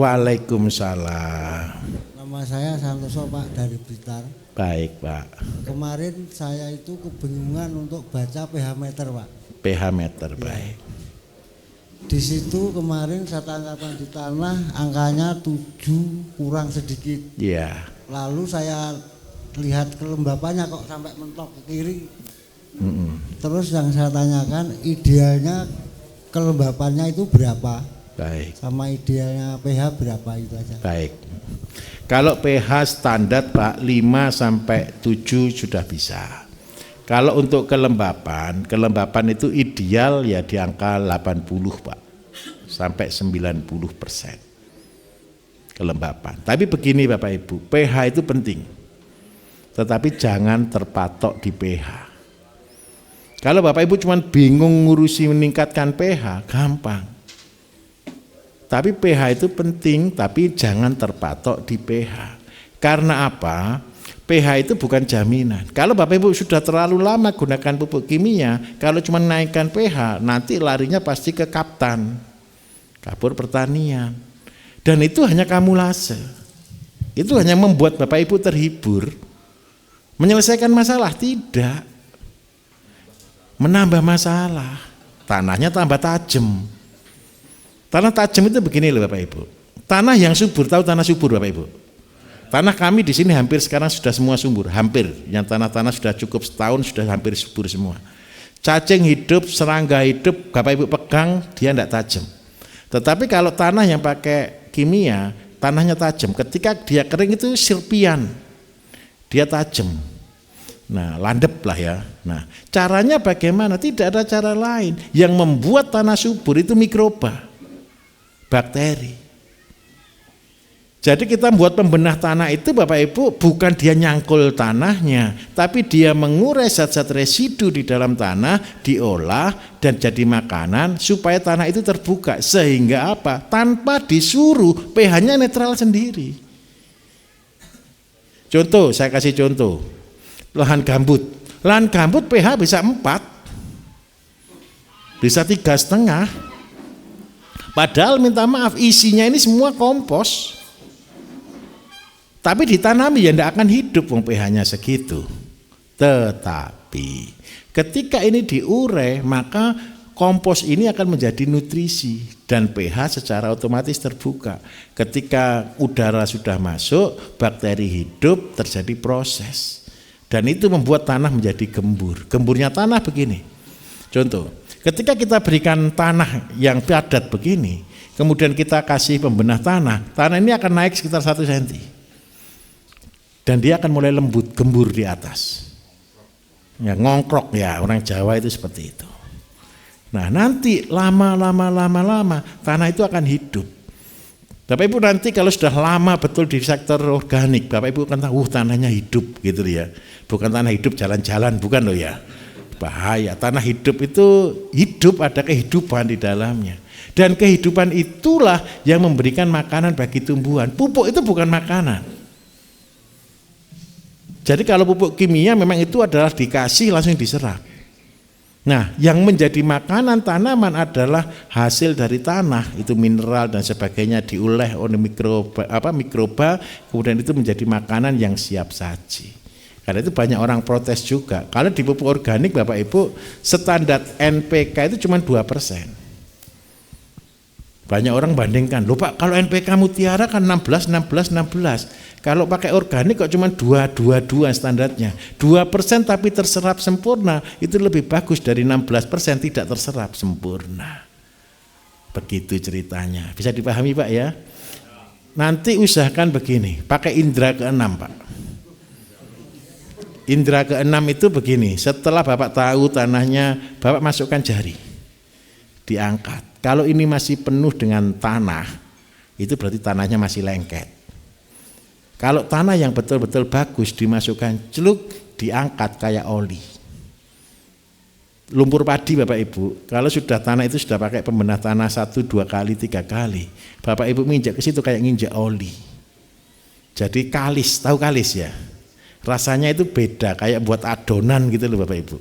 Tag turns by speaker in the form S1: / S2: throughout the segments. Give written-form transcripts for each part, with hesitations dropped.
S1: Waalaikumsalam.
S2: Nama saya Santoso Pak dari Blitar.
S1: Baik Pak.
S2: Kemarin saya itu kebingungan untuk baca pH meter Pak.
S1: pH meter
S2: Ya.
S1: baik.
S2: Di situ kemarin saya tanyakan di tanah angkanya 7 kurang sedikit.
S1: Iya.
S2: Lalu saya lihat kelembapannya kok sampai mentok ke kiri. Terus yang saya tanyakan idealnya kelembapannya itu berapa?
S1: Baik.
S2: Sama idealnya pH berapa itu aja.
S1: Baik. Kalau pH standar Pak 5 sampai 7 sudah bisa. Kalau untuk kelembapan itu ideal ya di angka 80 Pak. Sampai 90% kelembapan. Tapi begini Bapak Ibu, pH itu penting. Tetapi jangan terpatok di pH. Kalau Bapak Ibu cuma bingung ngurusi meningkatkan pH, gampang. Tapi pH itu penting, tapi jangan terpatok di pH. Karena apa? pH itu bukan jaminan. Kalau Bapak Ibu sudah terlalu lama gunakan pupuk kimia, kalau cuma naikkan pH, nanti larinya pasti ke kaptan, kapur pertanian. Dan itu hanya kamulase. Itu hanya membuat Bapak Ibu terhibur. Menyelesaikan masalah tidak. Menambah masalah. Tanahnya tambah tajam. Tanah tajam itu begini loh Bapak Ibu. Tanah yang subur, tahu tanah subur Bapak Ibu? Tanah kami di sini hampir sekarang sudah semua subur, hampir. Yang tanah-tanah sudah cukup setahun sudah hampir subur semua. Cacing hidup, serangga hidup, Bapak Ibu pegang dia tidak tajam. Tetapi kalau tanah yang pakai kimia, tanahnya tajam. Ketika dia kering itu sirpian, dia tajam. Nah, landep lah ya. Nah, caranya bagaimana? Tidak ada cara lain. Yang membuat tanah subur itu mikroba. Bakteri. Jadi kita buat pembenah tanah itu Bapak Ibu bukan dia nyangkul tanahnya, tapi dia mengurai zat-zat residu di dalam tanah, diolah dan jadi makanan supaya tanah itu terbuka. Sehingga apa? Tanpa disuruh pH-nya netral sendiri. Contoh, saya kasih contoh. Lahan gambut. Lahan gambut pH bisa 4. Bisa 3,5. Padahal minta maaf isinya ini semua kompos. Tapi ditanami ya tidak akan hidup wong pH-nya segitu. Tetapi ketika ini diurai maka kompos ini akan menjadi nutrisi dan pH secara otomatis terbuka. Ketika udara sudah masuk, bakteri hidup, terjadi proses. Dan itu membuat tanah menjadi gembur. Gemburnya tanah begini. Contoh, ketika kita berikan tanah yang padat begini, kemudian kita kasih pembenah tanah ini akan naik sekitar 1 cm. Dan dia akan mulai lembut, gembur di atas. Ya, ngongkrok ya, orang Jawa itu seperti itu. Nah, nanti lama tanah itu akan hidup. Bapak Ibu nanti kalau sudah lama betul di sektor organik, Bapak Ibu akan tahu tanahnya hidup gitu ya. Bukan tanah hidup jalan-jalan, bukan loh ya. Bahaya, tanah hidup itu hidup, ada kehidupan di dalamnya. Dan kehidupan itulah yang memberikan makanan bagi tumbuhan. Pupuk itu bukan makanan. Jadi kalau pupuk kimia memang itu adalah dikasih langsung diserap. Nah, yang menjadi makanan tanaman adalah hasil dari tanah, itu mineral dan sebagainya diulah oleh mikroba, kemudian itu menjadi makanan yang siap saji. Karena itu banyak orang protes juga. Kalau di pupuk organik Bapak Ibu, standar NPK itu cuma 2%. Banyak orang bandingkan, loh Pak kalau NPK Mutiara kan 16. Kalau pakai organik kok cuma 2 standarnya. 2% tapi terserap sempurna, itu lebih bagus dari 16% tidak terserap sempurna. Begitu ceritanya. Bisa dipahami Pak ya? Nanti usahakan begini, pakai indera ke-6 Pak. Indera ke-6 itu begini, setelah Bapak tahu tanahnya, Bapak masukkan jari, diangkat. Kalau ini masih penuh dengan tanah, itu berarti tanahnya masih lengket. Kalau tanah yang betul-betul bagus dimasukkan celuk, diangkat kayak oli. Lumpur padi Bapak Ibu, kalau sudah tanah itu sudah pakai pembenah tanah 1, 2 kali, 3 kali, Bapak Ibu menginjak ke situ kayak nginjak oli. Jadi kalis, tahu kalis ya? Rasanya itu beda, kayak buat adonan gitu loh Bapak Ibu.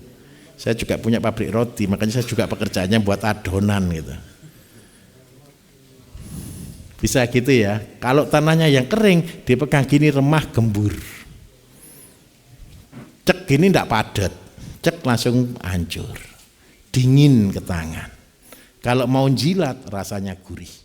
S1: Saya juga punya pabrik roti, makanya saya juga pekerjaannya buat adonan gitu. Bisa gitu ya. Kalau tanahnya yang kering, dipegang gini remah gembur. Cek gini ndak padat, cek langsung hancur. Dingin ke tangan. Kalau mau jilat rasanya gurih.